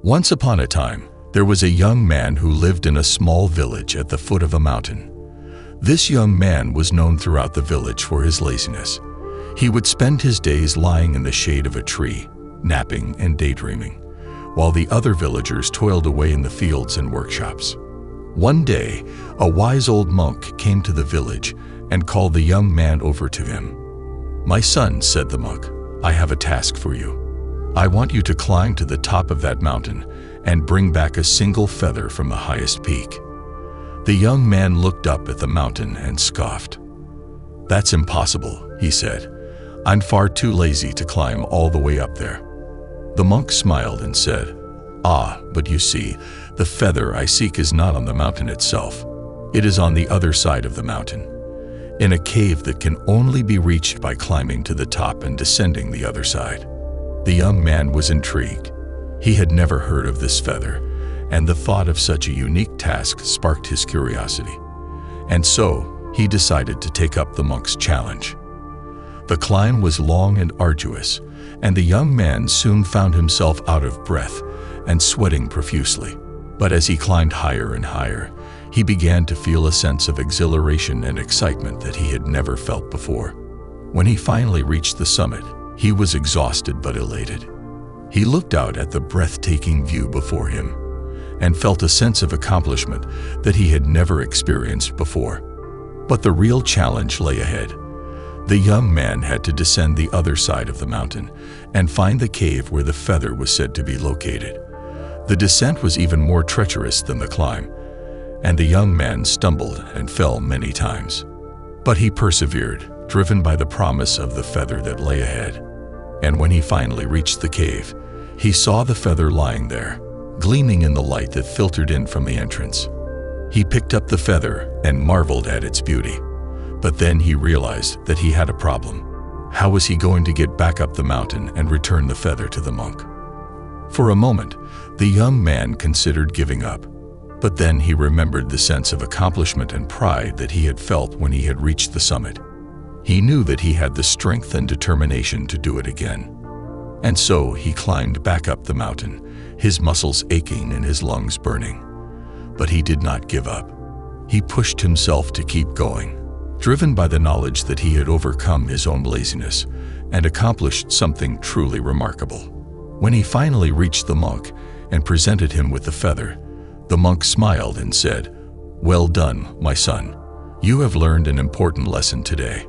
Once upon a time, there was a young man who lived in a small village at the foot of a mountain. This young man was known throughout the village for his laziness. He would spend his days lying in the shade of a tree, napping and daydreaming, while the other villagers toiled away in the fields and workshops. One day, a wise old monk came to the village and called the young man over to him. "My son," said the monk, "I have a task for you. I want you to climb to the top of that mountain and bring back a single feather from the highest peak." The young man looked up at the mountain and scoffed. "That's impossible," he said. "I'm far too lazy to climb all the way up there." The monk smiled and said, "Ah, but you see, the feather I seek is not on the mountain itself. It is on the other side of the mountain, in a cave that can only be reached by climbing to the top and descending the other side." The young man was intrigued. He had never heard of this feather, and the thought of such a unique task sparked his curiosity. And so, he decided to take up the monk's challenge. The climb was long and arduous, and the young man soon found himself out of breath and sweating profusely. But as he climbed higher and higher, he began to feel a sense of exhilaration and excitement that he had never felt before. When he finally reached the summit, he was exhausted but elated. He looked out at the breathtaking view before him and felt a sense of accomplishment that he had never experienced before. But the real challenge lay ahead. The young man had to descend the other side of the mountain and find the cave where the feather was said to be located. The descent was even more treacherous than the climb, and the young man stumbled and fell many times. But he persevered, driven by the promise of the feather that lay ahead. And when he finally reached the cave, he saw the feather lying there, gleaming in the light that filtered in from the entrance. He picked up the feather and marveled at its beauty. But then he realized that he had a problem. How was he going to get back up the mountain and return the feather to the monk? For a moment, the young man considered giving up. But then he remembered the sense of accomplishment and pride that he had felt when he had reached the summit. He knew that he had the strength and determination to do it again. And so he climbed back up the mountain, his muscles aching and his lungs burning. But he did not give up. He pushed himself to keep going, driven by the knowledge that he had overcome his own laziness and accomplished something truly remarkable. When he finally reached the monk and presented him with the feather, the monk smiled and said, "Well done, my son. You have learned an important lesson today.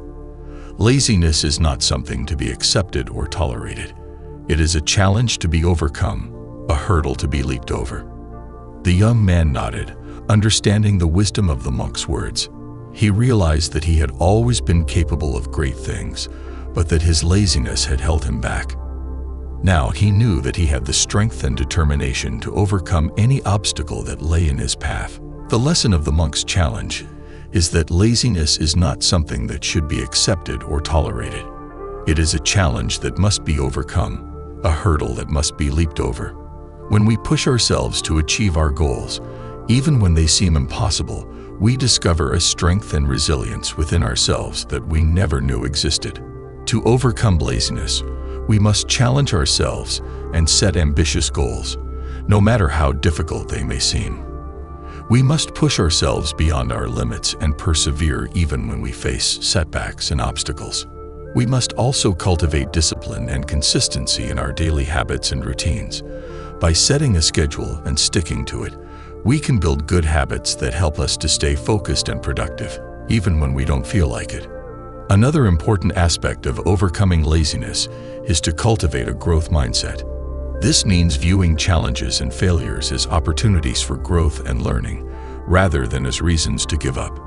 Laziness is not something to be accepted or tolerated. It is a challenge to be overcome, a hurdle to be leaped over." The young man nodded, understanding the wisdom of the monk's words. He realized that he had always been capable of great things, but that his laziness had held him back. Now he knew that he had the strength and determination to overcome any obstacle that lay in his path. The lesson of the monk's challenge is that laziness is not something that should be accepted or tolerated. It is a challenge that must be overcome, a hurdle that must be leaped over. When we push ourselves to achieve our goals, even when they seem impossible, we discover a strength and resilience within ourselves that we never knew existed. To overcome laziness, we must challenge ourselves and set ambitious goals, no matter how difficult they may seem. We must push ourselves beyond our limits and persevere even when we face setbacks and obstacles. We must also cultivate discipline and consistency in our daily habits and routines. By setting a schedule and sticking to it, we can build good habits that help us to stay focused and productive, even when we don't feel like it. Another important aspect of overcoming laziness is to cultivate a growth mindset. This means viewing challenges and failures as opportunities for growth and learning, rather than as reasons to give up.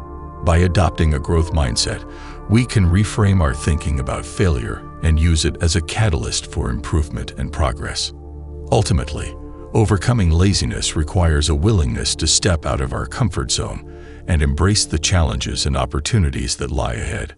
By adopting a growth mindset, we can reframe our thinking about failure and use it as a catalyst for improvement and progress. Ultimately, overcoming laziness requires a willingness to step out of our comfort zone and embrace the challenges and opportunities that lie ahead.